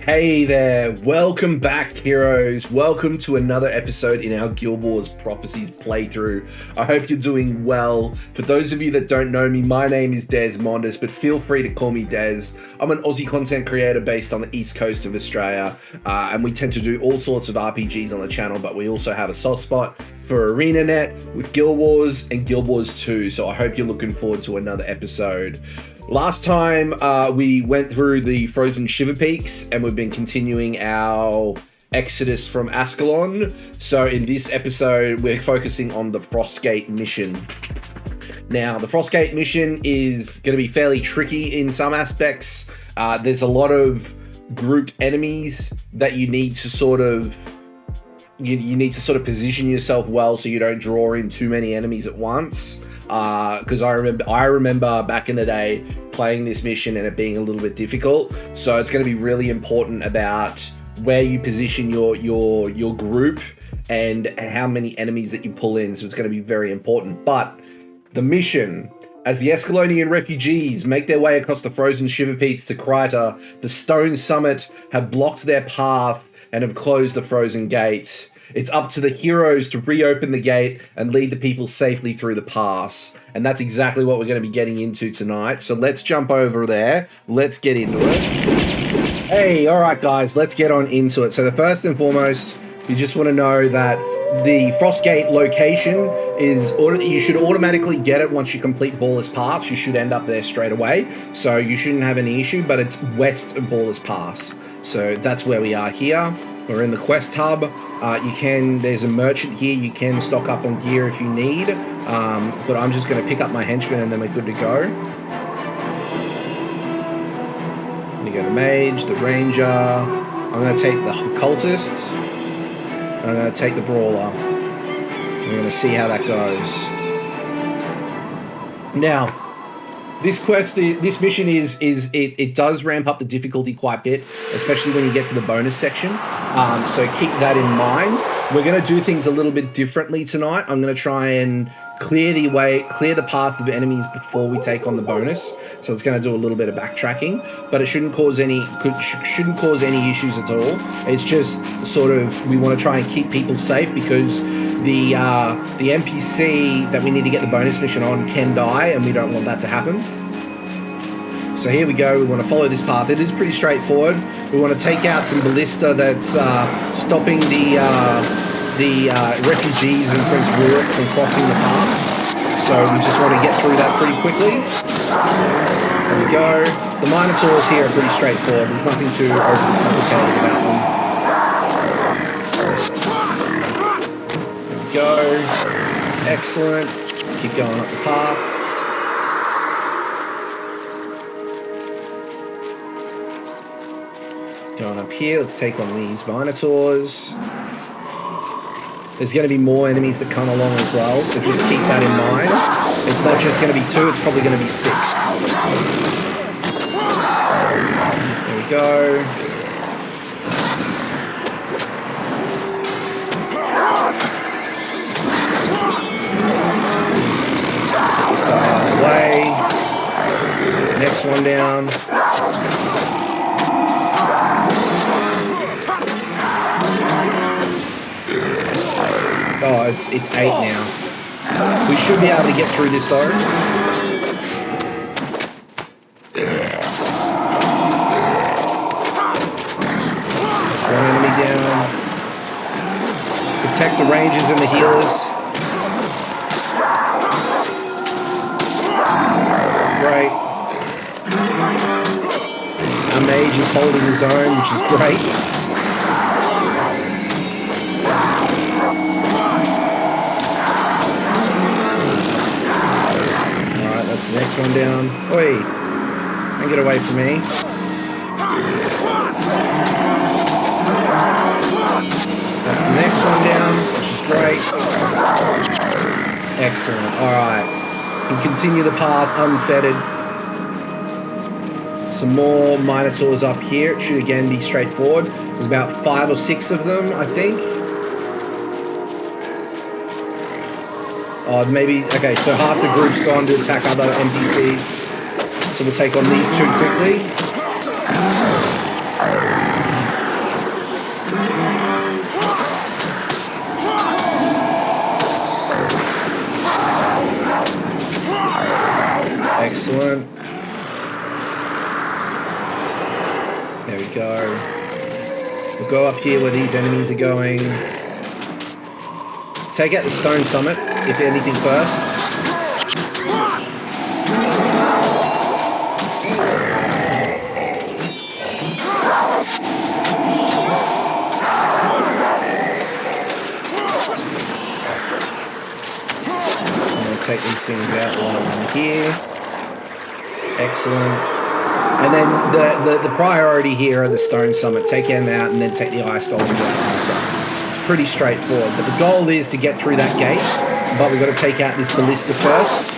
Hey there, welcome back heroes, welcome to another episode in our Guild Wars Prophecies playthrough. I hope you're doing well. For those of you that don't know me, my name is Desmondus, but feel free to call me Des. I'm an Aussie content creator based on the east coast of Australia, and we tend to do all sorts of RPGs on the channel, but we also have a soft spot for ArenaNet with Guild Wars and Guild Wars 2, so I hope you're looking forward to another episode. Last time we went through the frozen Shiverpeaks and we've been continuing our exodus from Ascalon. So in this episode, we're focusing on the Frostgate mission. Now, the Frostgate mission is going to be fairly tricky in some aspects. There's a lot of grouped enemies that you need to sort of position yourself well so you don't draw in too many enemies at once. Because I remember back in the day playing this mission and it being a little bit difficult. So it's going to be really important about where you position your group and how many enemies that you pull in. So it's going to be very important. But the mission, as the Ascalonian refugees make their way across the frozen Shiverpeaks to Kryta, the stone summit have blocked their path and have closed the frozen gate. It's up to the heroes to reopen the gate and lead the people safely through the pass. And that's exactly what we're going to be getting into tonight. So let's jump over there. Let's get into it. Hey, all right, guys, let's get on into it. So the first and foremost, you just want to know that the Frostgate location is, you should automatically get it once you complete Baller's Pass. You should end up there straight away. So you shouldn't have any issue, but it's west of Baller's Pass. So that's where we are here. We're in the quest hub. There's a merchant here. You can stock up on gear if you need, but I'm just going to pick up my henchmen and then we're good to go. I'm going to go the mage, the ranger. I'm going to take the cultist. And I'm going to take the brawler. We're going to see how that goes. Now, this mission it does ramp up the difficulty quite a bit, especially when you get to the bonus section. So keep that in mind. We're going to do things a little bit differently tonight. I'm going to try and clear the path of enemies before we take on the bonus. So it's going to do a little bit of backtracking, but it shouldn't cause any issues at all. It's just sort of, we want to try and keep people safe because the NPC that we need to get the bonus mission on can die, and we don't want that to happen. So here we go. We want to follow this path. It is pretty straightforward. We want to take out some ballista that's stopping the refugees in Prince Rurik from crossing the pass. So we just want to get through that pretty quickly. There we go. The Minotaurs here are pretty straightforward. There's nothing too overly complicated about them. Go. Excellent. Let's keep going up the path. Going up here, let's take on these Minotaurs. There's going to be more enemies that come along as well, so just keep that in mind. It's not just going to be 2, it's probably going to be 6. There we go. This guy out of the way. Next one down. Oh, it's 8 now. We should be able to get through this though. Just one enemy down. Protect the rangers and the healers. Great. Our mage is holding his own, which is great. That's the next one down. Oi! Don't get away from me. That's the next one down, which is great. Excellent. Alright. We can continue the path unfettered. Some more Minotaurs up here. It should again be straightforward. There's about 5 or 6 of them, I think. Maybe, okay, so half the group's gone to attack other NPCs. So we'll take on these 2 quickly. go. We'll go up here where these enemies are going. Take out the stone summit, if anything, first. I'm going to take these things out while I'm here. Excellent. And then the priority here are the stone summit. Take them out and then take the ice golems out after. It's pretty straightforward. But the goal is to get through that gate. But we've got to take out this ballista first,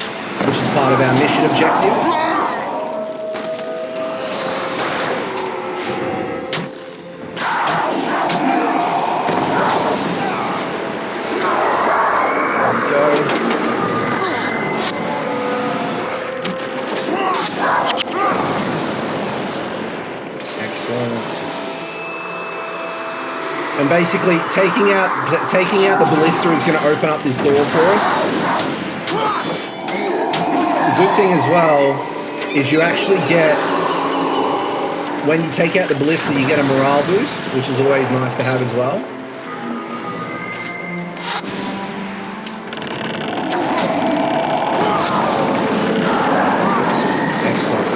which is part of our mission objective. And basically, taking out the ballista is going to open up this door for us. The good thing as well is you actually get, when you take out the ballista, you get a morale boost, which is always nice to have as well. Excellent.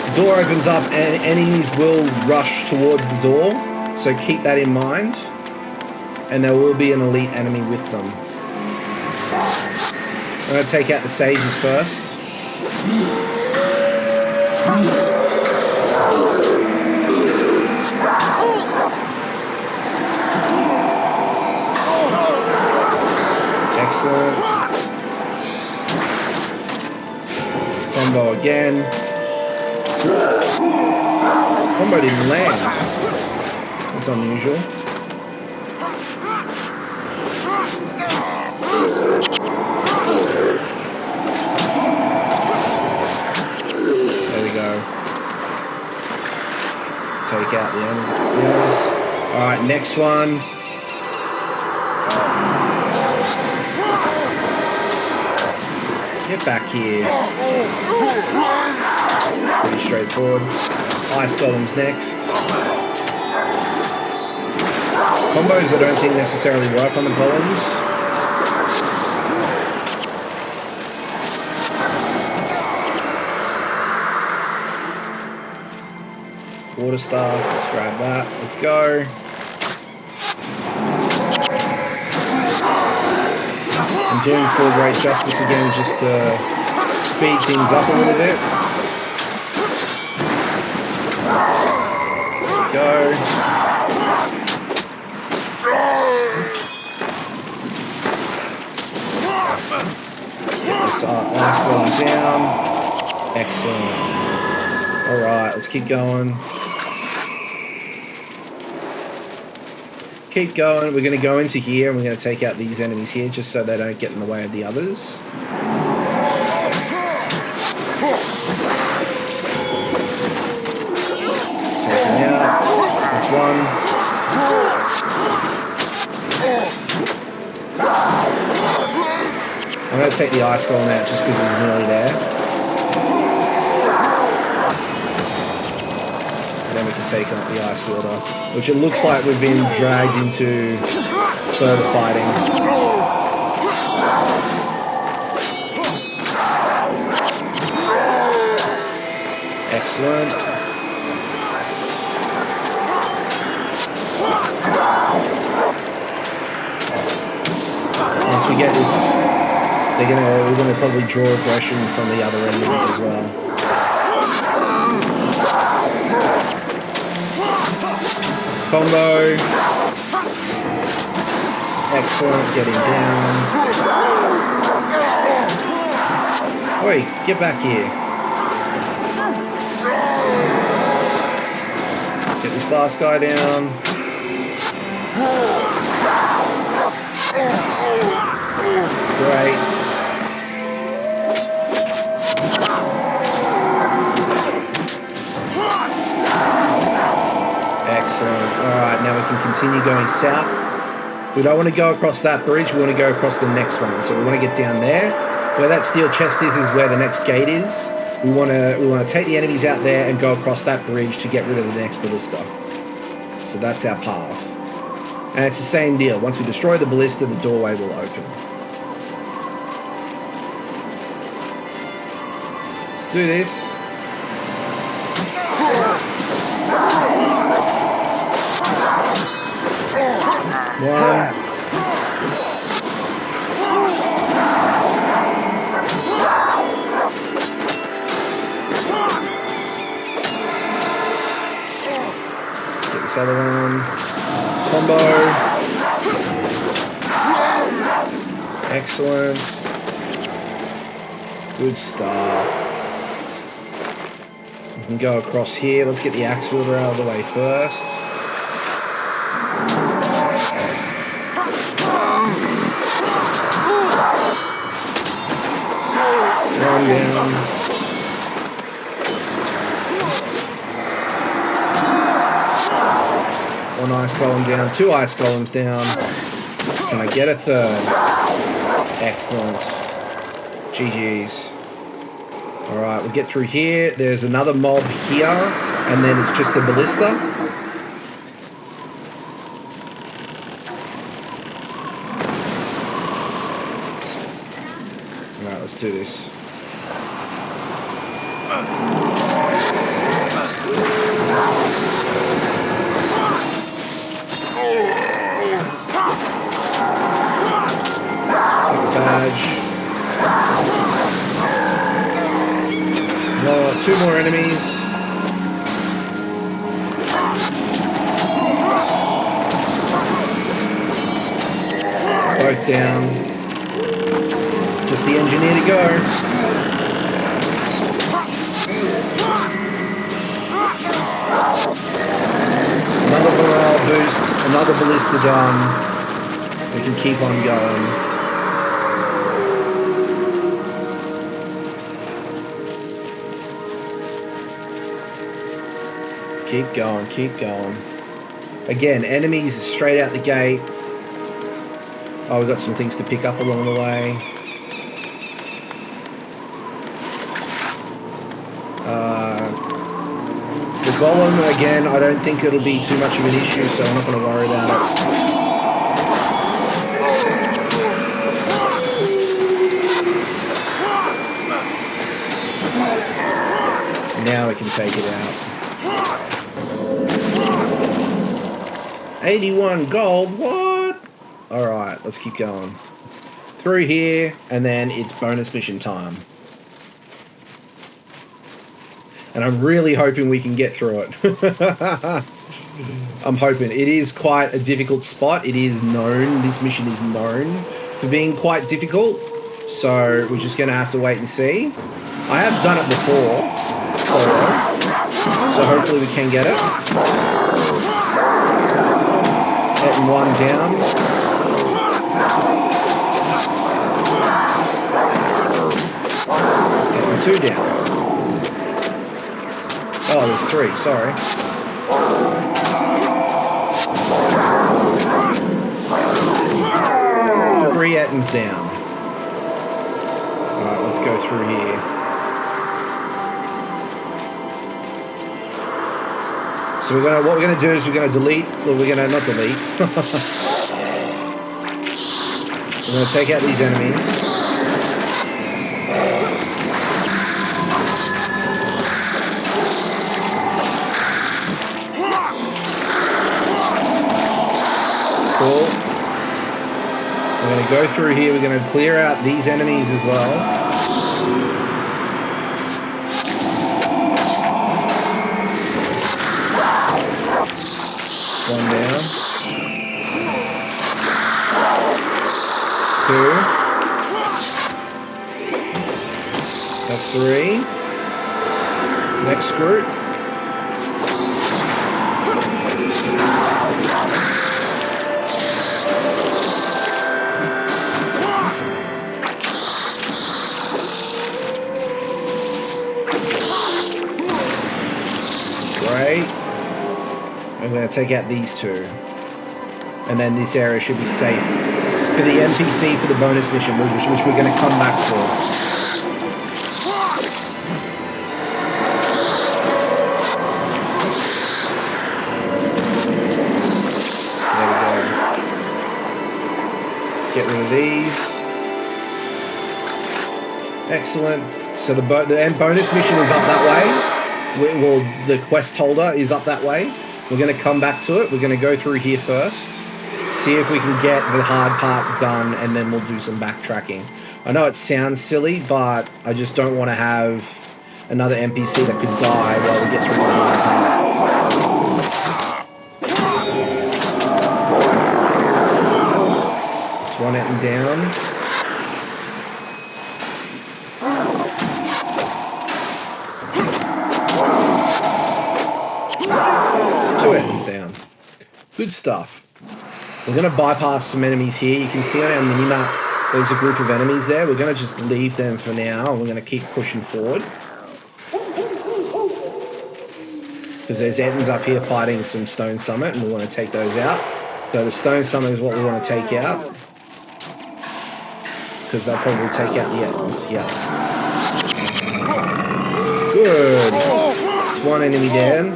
The door opens up and enemies will rush towards the door. So keep that in mind, and there will be an elite enemy with them. I'm going to take out the sages first. Excellent. Combo again. Combo didn't land. It's unusual. There we go. Take out the others. Alright, next one. Get back here. Pretty straightforward. Ice golems next. Combos I don't think necessarily work on the golems. Water staff, let's grab that. Let's go. I'm doing full great justice again just to speed things up a little bit. There we go. Ice one down. Excellent. Alright, let's keep going. Keep going. We're going to go into here and we're going to take out these enemies here just so they don't get in the way of the others. Take them out. That's one. I'm going to take the ice golem out just because it's nearly there. And then we can take out the ice water, which it looks like we've been dragged into further fighting. Excellent. Once we get this, we're gonna probably draw aggression from the other enemies as well. Combo. Excellent, getting down. Oi, get back here. Get this last guy down. Great. Excellent. Alright, now we can continue going south. We don't want to go across that bridge, we want to go across the next one. So we want to get down there. Where that steel chest is where the next gate is. We want to take the enemies out there and go across that bridge to get rid of the next ballista. So that's our path. And it's the same deal. Once we destroy the ballista, the doorway will open. Let's do this. One. Get this other one. Combo. Excellent. Good stuff. We can go across here. Let's get the axe wielder out of the way first. One down. One ice golem down. Two ice golems down. Can I get a third? Excellent. GG's. Alright, we'll get through here. There's another mob here. And then it's just the ballista. Alright, let's do this. Badge. Oh, two more enemies. Both down. Just the engineer to go. Another morale boost. Another ballista done. We can keep on going. Keep going, keep going. Again, enemies straight out the gate. Oh, we've got some things to pick up along the way. The golem, again, I don't think it'll be too much of an issue, so I'm not going to worry about it. Now we can take it out. 81 gold, what? Alright, let's keep going. Through here, and then it's bonus mission time. And I'm really hoping we can get through it. I'm hoping. It is quite a difficult spot. It is known, this mission is known for being quite difficult. So we're just going to have to wait and see. I have done it before, so hopefully we can get it. Getting one down. Getting two down. Oh, there's three, sorry. Three atoms down. Alright, let's go through here. So what we're gonna do is we're gonna delete, well, we're gonna not delete. We're gonna take out these enemies. Cool. We're going to go through here. We're going to clear out these enemies as well. One down. Two. That's three. Next group. I'm going to take out these two. And then this area should be safe for the NPC for the bonus mission, which we're going to come back for. Excellent. So the bonus mission is up that way. Well, the quest holder is up that way. We're going to come back to it. We're going to go through here first. See if we can get the hard part done, and then we'll do some backtracking. I know it sounds silly, but I just don't want to have another NPC that could die while we get through the hard part. Let's run out and down. Two ends down. Good stuff. We're going to bypass some enemies here. You can see on our minimap there's a group of enemies there. We're going to just leave them for now, and we're going to keep pushing forward. Because there's Ettins up here fighting some Stone Summit, and we want to take those out. So the Stone Summit is what we want to take out. Because they'll probably take out the Ettins. Yeah. Good. It's one enemy down.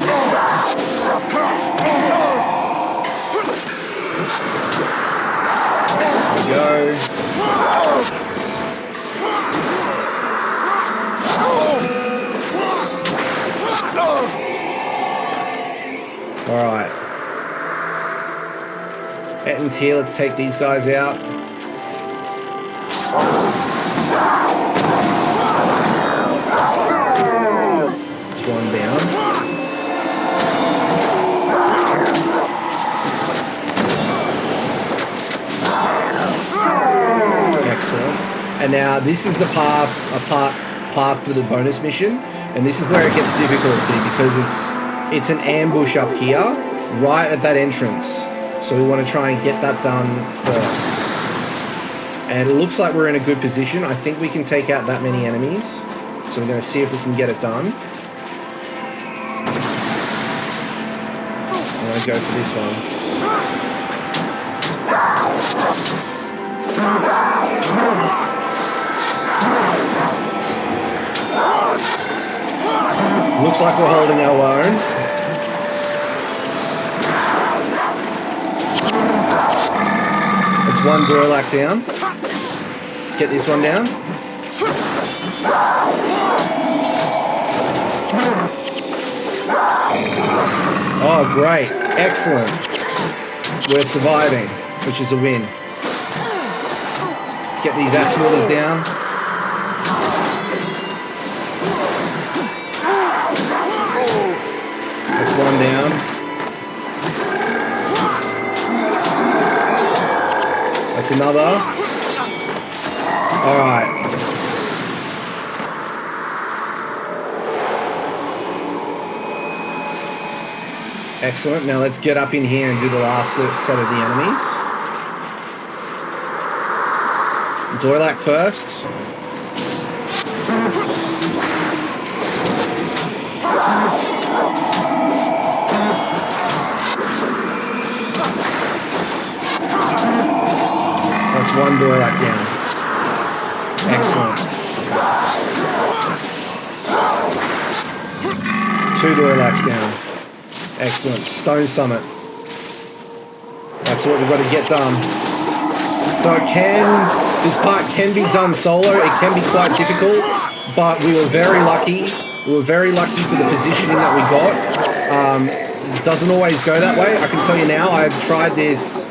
There we go. Alright. Ettins here, let's take these guys out. That's one down. Excellent. And now this is the path for the bonus mission, and this is where it gets difficulty because it's an ambush up here, right at that entrance. So we want to try and get that done first. And it looks like we're in a good position. I think we can take out that many enemies. So we're going to see if we can get it done. I'm going to go for this one. Looks like we're holding our own. It's one Dorlac down. Let's get this one down. Oh, great. Excellent. We're surviving, which is a win. Let's get these axe wielders down. That's one down. That's another. All right. Excellent. Now let's get up in here and do the last set of the enemies. Dorlac first. That's one Dorlac down. Excellent. Two Dorlacs down. Excellent. Stone Summit. That's what we've got to get done. So this part can be done solo. It can be quite difficult, but we were very lucky. We were very lucky for the positioning that we got. It doesn't always go that way. I can tell you now, I've tried this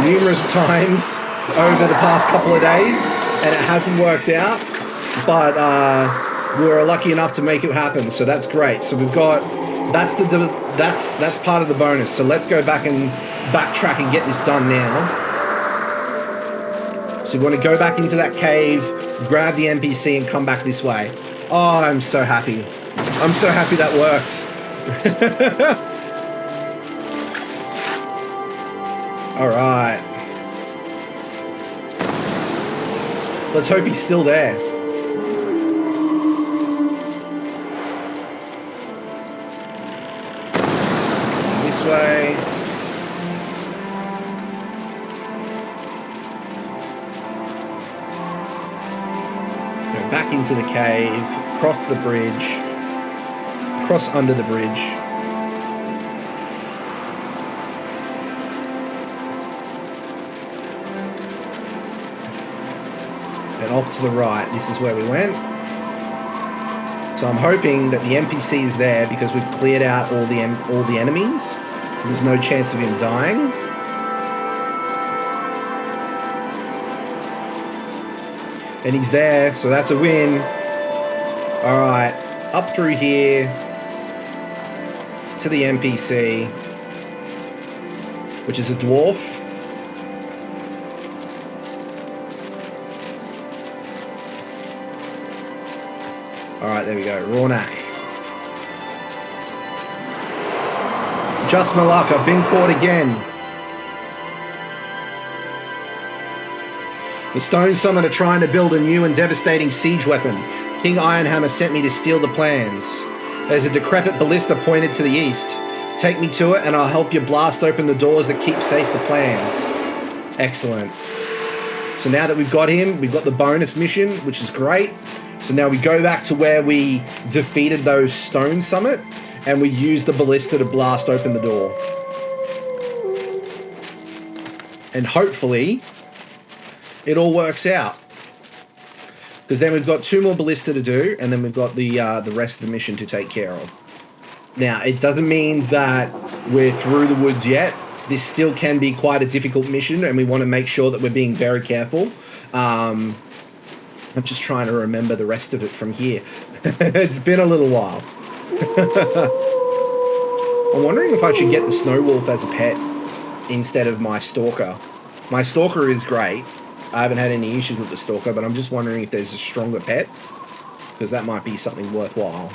numerous times over the past couple of days, and it hasn't worked out. But we were lucky enough to make it happen, so that's great. So we've got that's part of the bonus. So let's go back and backtrack and get this done now. So we want to go back into that cave, grab the NPC, and come back this way. Oh, I'm so happy. I'm so happy that worked. All right. Let's hope he's still there. This way. Go back into the cave, cross the bridge, cross under the bridge. And off to the right. This is where we went. So I'm hoping that the NPC is there because we've cleared out all the enemies. So there's no chance of him dying. And he's there, so that's a win. Alright, up through here to the NPC, which is a dwarf. Alright, there we go. Rornak. Just my luck, I've been caught again. The Stone Summon are trying to build a new and devastating siege weapon. King Ironhammer sent me to steal the plans. There's a decrepit ballista pointed to the east. Take me to it and I'll help you blast open the doors that keep safe the plans. Excellent. So now that we've got him, we've got the bonus mission, which is great. So now we go back to where we defeated those Stone Summit and we use the ballista to blast open the door. And hopefully it all works out. Because then we've got 2 more ballista to do, and then we've got the rest of the mission to take care of. Now, it doesn't mean that we're through the woods yet. This still can be quite a difficult mission, and we want to make sure that we're being very careful. I'm just trying to remember the rest of it from here. It's been a little while. I'm wondering if I should get the Snow Wolf as a pet instead of my Stalker. My Stalker is great. I haven't had any issues with the Stalker, but I'm just wondering if there's a stronger pet, because that might be something worthwhile.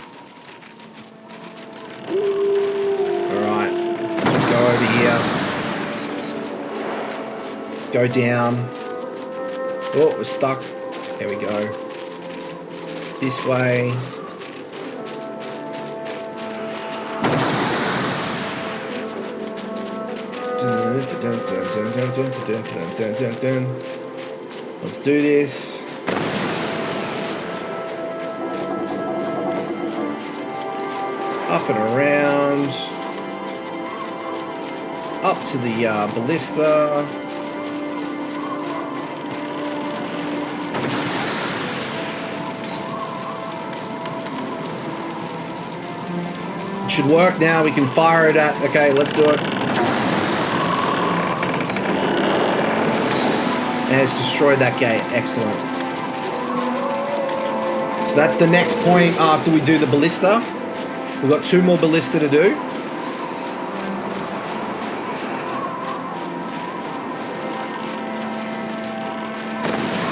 Alright, let's go over here. Go down. Oh, we're stuck. There we go. This way. Let's do this. Up and around. Up to the ballista. It should work now. We can fire it at... Okay, let's do it. And it's destroyed that gate. Excellent. So that's the next point after we do the ballista. We've got 2 more ballista to do.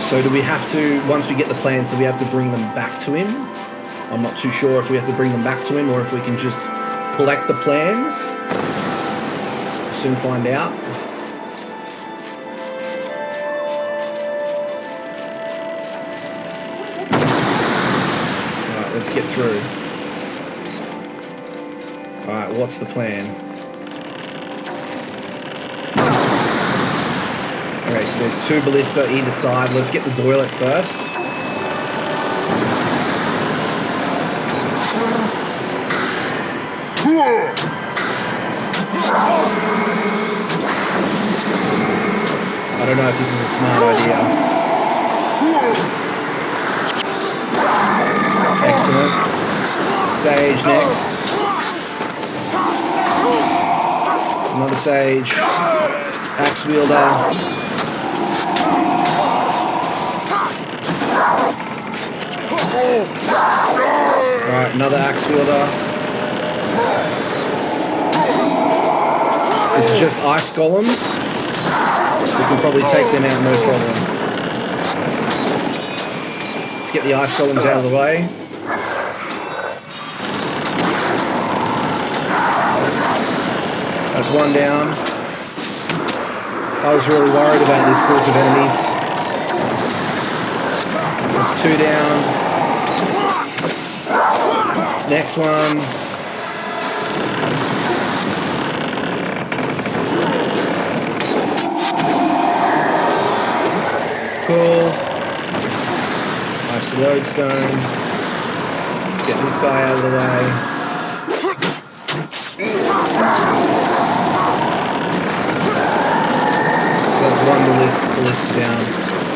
So do we have to, once we get the plans, do we have to bring them back to him? I'm not too sure if we have to bring them back to him or if we can just collect the plans. We'll soon find out. Alright, let's get through. Alright, what's the plan? Okay, so there's 2 ballista either side. Let's get the toilet first. I don't know if this is a smart idea. Excellent. Sage next. Another sage. Axe wielder. Alright, another axe wielder. This is just ice golems. We can probably take them out, no problem. Let's get the ice golems out of the way. That's 1 down. I was really worried about this group of enemies. That's 2 down. Next one. Cool. Nice lodestone. Let's get this guy out of the way. So that's 1 ballista down.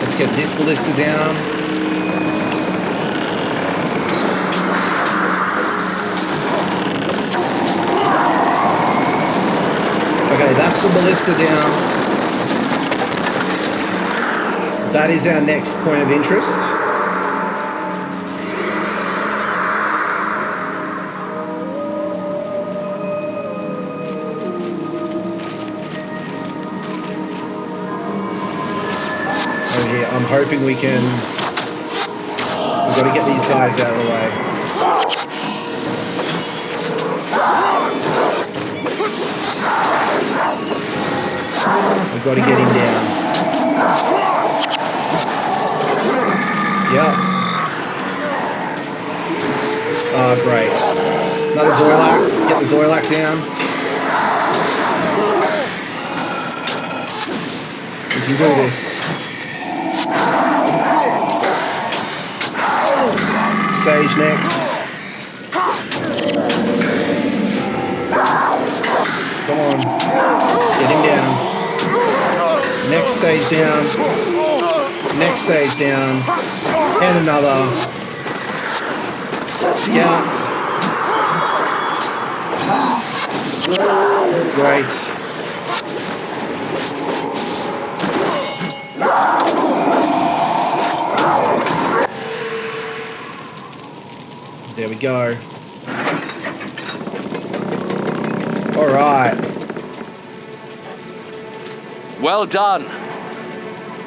Let's get this ballista down. the ballista down. That is our next point of interest. Over here, I'm hoping we can... We've got to get these guys out of the way. We've got to get him down. Yep. Oh, great. Another Doilak. Get the Doilak down. We can do this. Sage next. Come on. Get him down. Next Sage down. Next Sage down. And another. Scout. Great. There we go. All right. Well done.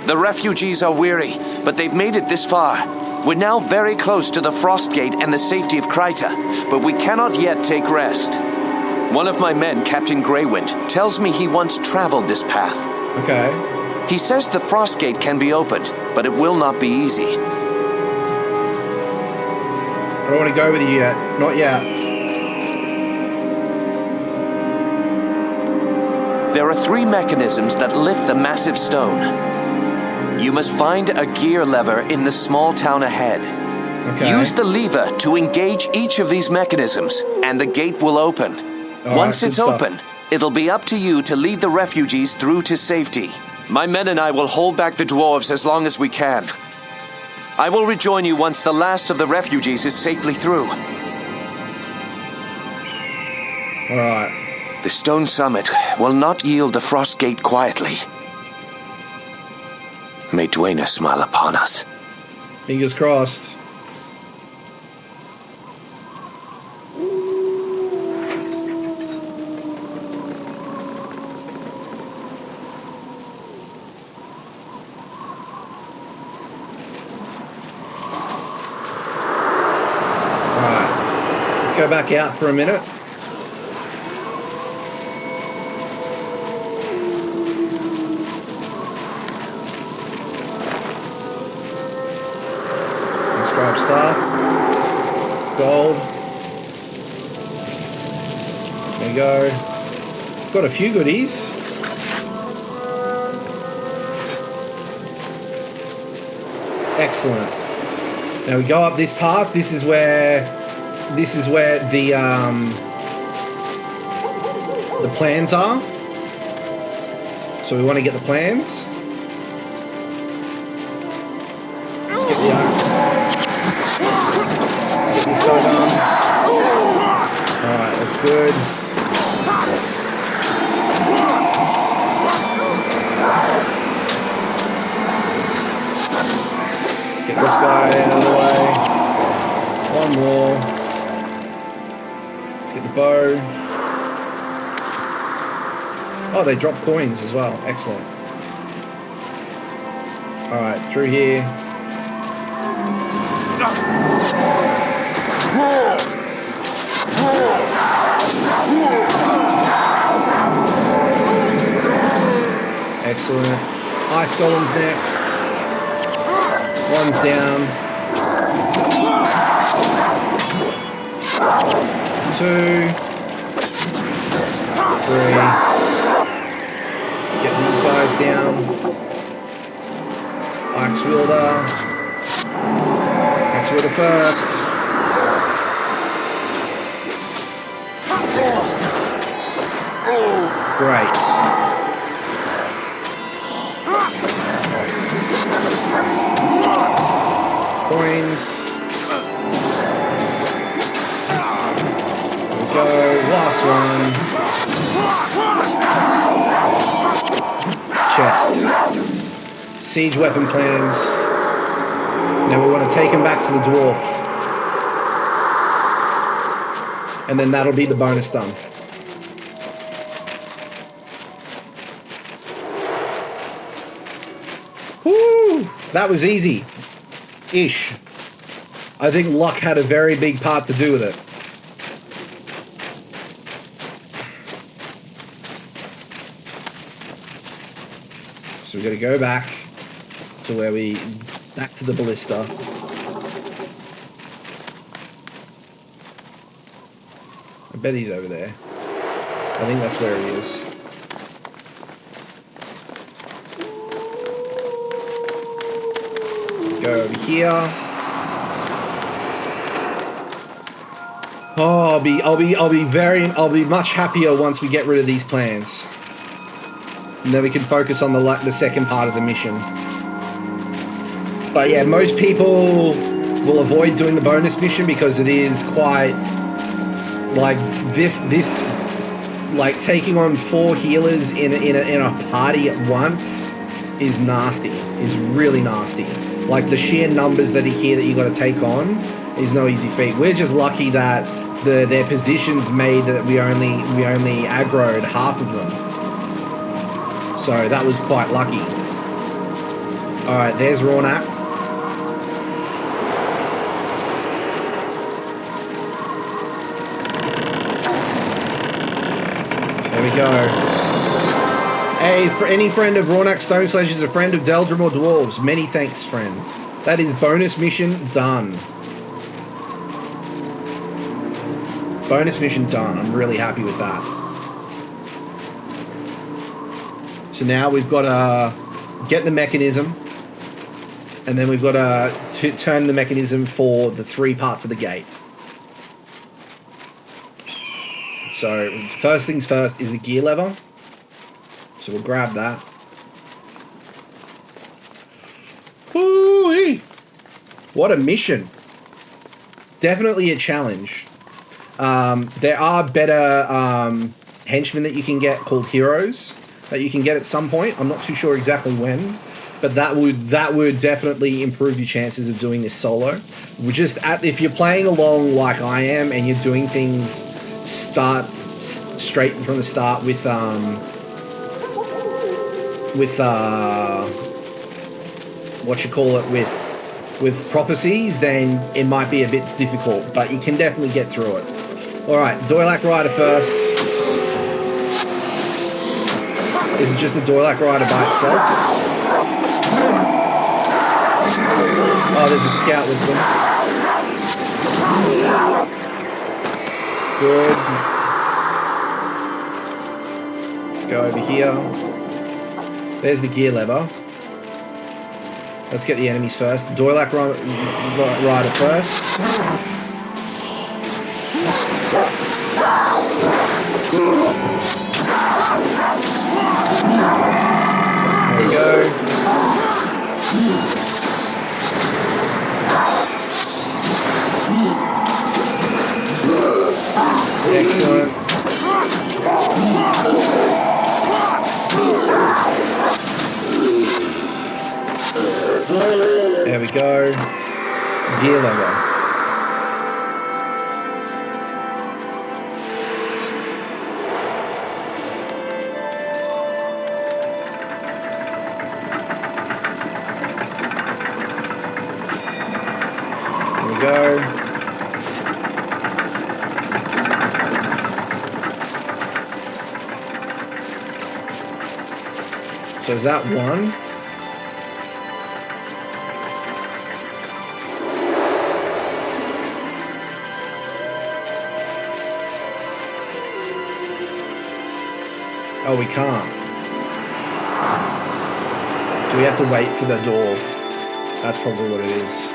The refugees are weary, but they've made it this far. We're now very close to the Frost Gate and the safety of Kryta, but we cannot yet take rest. One of my men, Captain Greywind, tells me he once traveled this path. Okay. He says the Frost Gate can be opened, but it will not be easy. I don't want to go with you yet. Not yet. There are 3 mechanisms that lift the massive stone. You must find a gear lever in the small town ahead. Okay. Use the lever to engage each of these mechanisms, and the gate will open. Once it's open, it'll be up to you to lead the refugees through to safety. My men and I will hold back the dwarves as long as we can. I will rejoin you once the last of the refugees is safely through. All right. The stone summit will not yield the Frost Gate quietly. May Dwayna smile upon us. Fingers crossed. Alright. Let's go back out for a minute. Inscribed staff. Gold. There you go. Got a few goodies. Excellent. Now we go up this path. This is where the plans are. So we want to get the plans. Let's get the axe. Let's get this guy done. Alright, that's good. Let's get this guy out of the way. One more. Let's get the bow. Oh, they drop coins as well. Excellent. Alright, through here. Excellent. Ice golems next. One's down. 2, 3. Let's get these guys down. Axe wielder. Axe wielder first. Great. Coins. There we go. Last one. Siege weapon plans. Now we want to take them back to the dwarf. And then that'll be the bonus done. Woo! That was easy. Ish. I think luck had a very big part to do with it. So we got to go back to back to the ballista. I bet he's over there. I think that's where he is. Go over here. Oh, I'll be much happier once we get rid of these plans. And then we can focus on the second part of the mission. But yeah, most people will avoid doing the bonus mission because it is quite like this like taking on 4 healers in a party at once is nasty. Is really nasty. Like the sheer numbers that are here that you got to take on is no easy feat. We're just lucky that their positions made that we only aggroed half of them. So that was quite lucky. Alright, there's Rawnak. There we go. Hey, for any friend of Rawnak Stone Sledge is a friend of Deldrim or Dwarves. Many thanks, friend. That is bonus mission done. Bonus mission done. I'm really happy with that. So now we've got to get the mechanism, and then we've got to turn the mechanism for the 3 parts of the gate. So first things first is the gear lever. So we'll grab that. Woo-wee. What a mission. Definitely a challenge. There are better henchmen that you can get called heroes that you can get at some point. I'm not too sure exactly when, but that would definitely improve your chances of doing this solo. If you're playing along like I am and you're doing things straight from the start with prophecies, then it might be a bit difficult, but you can definitely get through it. Alright, Doylak Rider first. Is it just the Doylak Rider by itself? Oh, there's a scout with them. Good. Let's go over here. There's the gear lever. Let's get the enemies first. Doylak Rider first. There we go. Excellent. There we go. Gear lever. Go. So is that one? Oh, we can't. Do we have to wait for the door? That's probably what it is.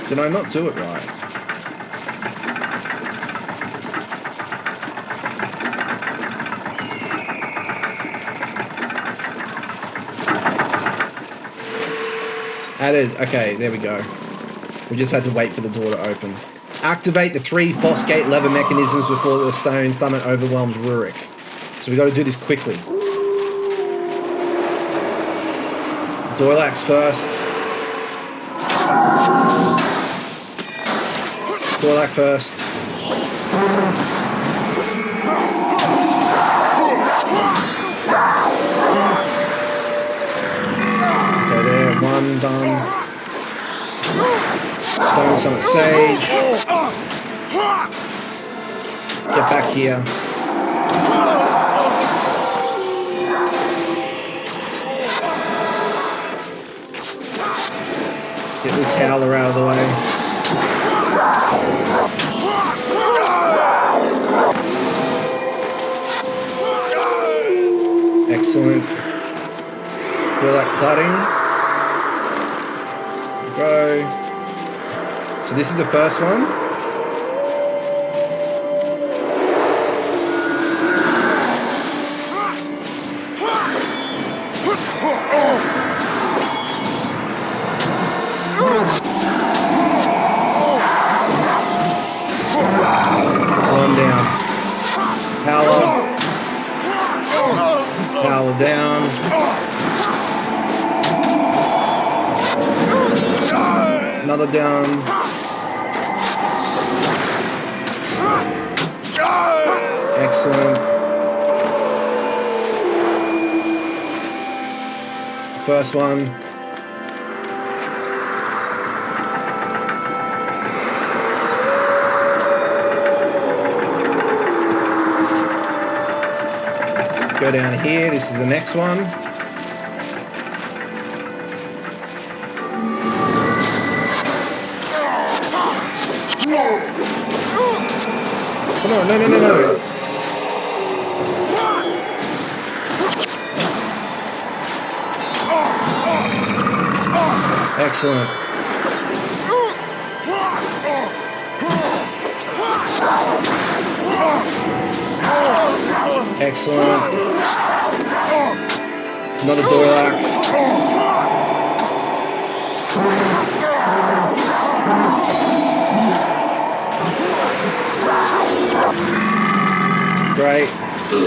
Did I not do it right? Added. Okay, there we go. We just had to wait for the door to open. Activate the 3 boss gate lever mechanisms before the stone summon overwhelms Rurik. So we got to do this quickly. Doilax first. Doilac first. Okay, there. 1 done. Stone summon Sage. Get back here. Get this Howler out of the way. Excellent. Feel that cladding. Go. So this is the first one. One down. Howler. Howler down. Another down. Excellent. First one. Go down here. This is the next one. Come on, no. Excellent. Excellent. Another Doilac. Great. You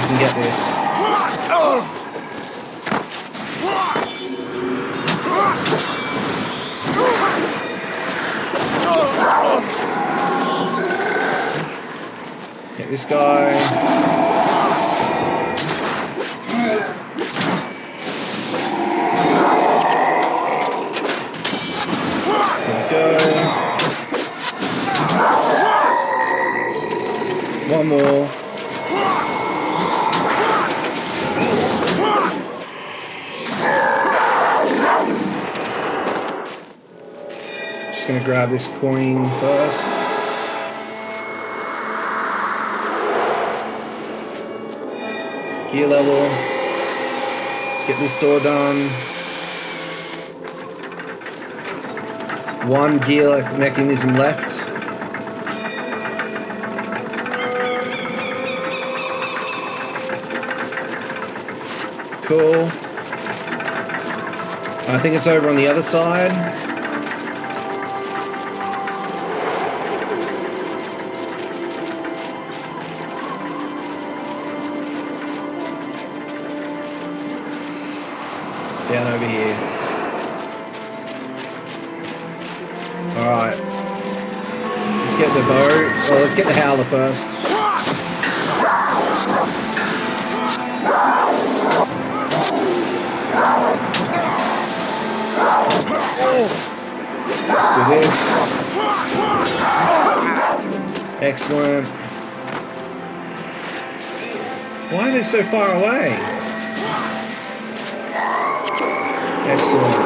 can get this. Get this guy. One more. Just gonna grab this coin first. Gear level. Let's get this door done. 1 gear mechanism left. Cool. I think it's over on the other side. Down over here. Alright. Let's get the bow. Well, let's get the Howler first. Let's do this. Excellent. Why are they so far away? Excellent.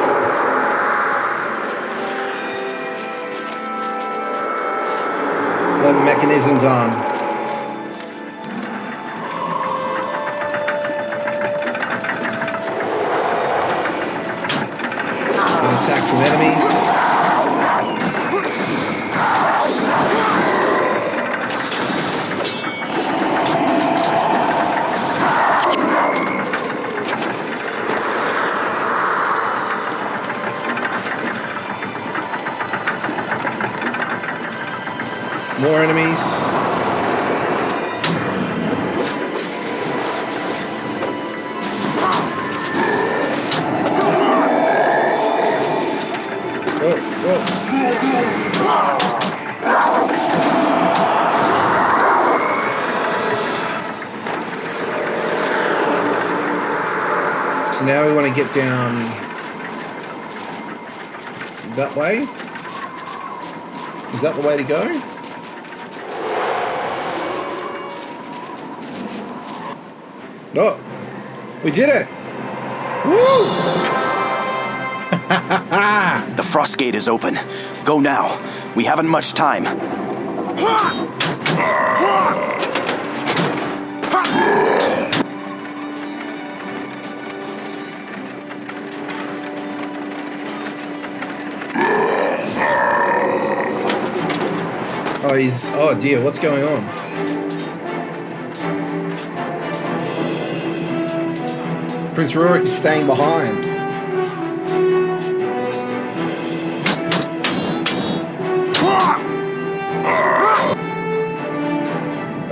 Lever mechanisms on. Attack from enemies. More enemies. Whoa, whoa. So now we want to get down that way. Is that the way to go? Oh, we did it! Woo! The frost gate is open. Go now. We haven't much time. Oh, oh dear, what's going on? Prince Rurik is staying behind.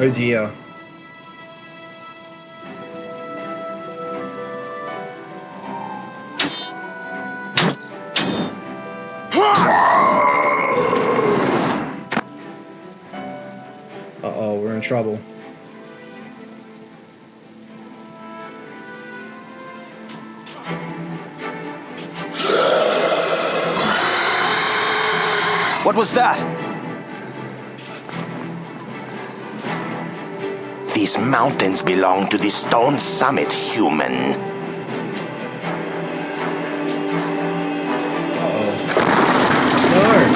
Oh dear. Uh-oh, we're in trouble. What was that? These mountains belong to the Stone Summit, human. Uh-oh. No!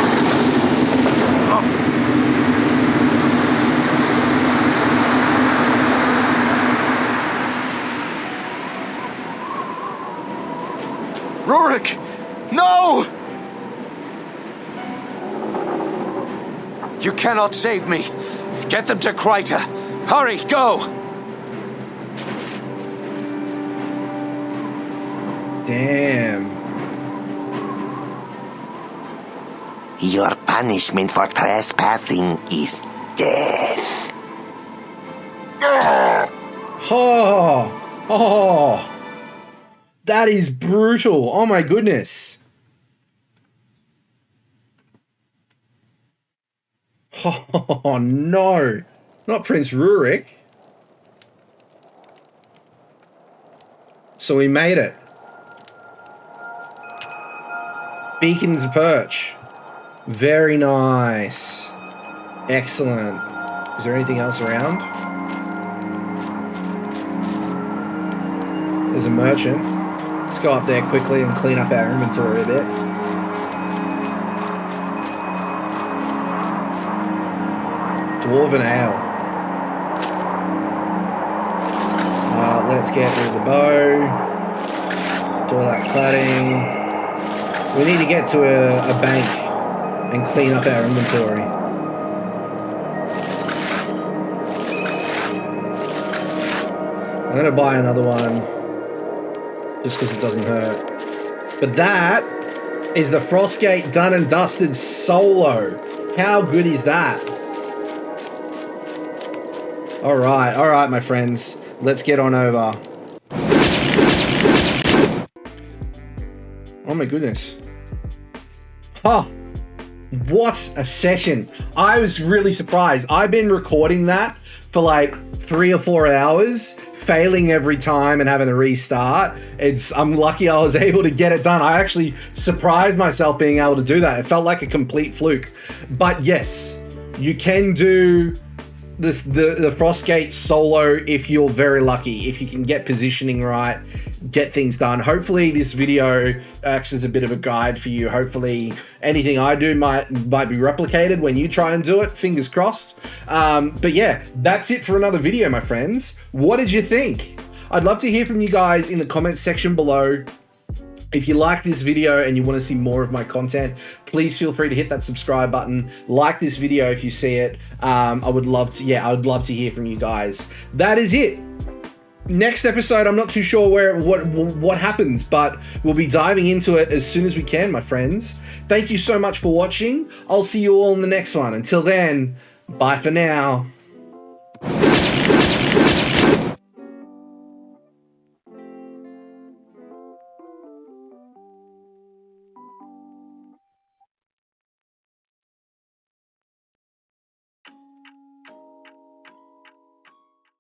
Rurik! No! You cannot save me. Get them to Kryta. Hurry, go! Damn. Your punishment for trespassing is death. Oh! Oh! That is brutal. Oh my goodness. Oh no. Not Prince Rurik. So we made it. Beacon's Perch. Very nice. Excellent. Is there anything else around? There's a merchant. Let's go up there quickly and clean up our inventory a bit. Dwarven Ale. Let's get rid of the bow. Do all that cladding. We need to get to a bank and clean up our inventory. I'm going to buy another one just because it doesn't hurt. But that is the Frostgate Done and Dusted solo. How good is that? All right, my friends. Let's get on over. Oh my goodness. Oh, what a session. I was really surprised. I've been recording that for like 3 or 4 hours, failing every time and having to restart. I'm lucky I was able to get it done. I actually surprised myself being able to do that. It felt like a complete fluke. But yes, you can do the Frostgate solo if you're very lucky, if you can get positioning right, get things done. Hopefully this video acts as a bit of a guide for you. Hopefully anything I do might be replicated when you try and do it. Fingers crossed. But yeah, that's it for another video, my friends. What did you think? I'd love to hear from you guys in the comments section below. If you like this video and you want to see more of my content, please feel free to hit that subscribe button. Like this video if you see it. I would love to hear from you guys. That is it. Next episode, I'm not too sure what happens, but we'll be diving into it as soon as we can, my friends. Thank you so much for watching. I'll see you all in the next one. Until then, Bye for now.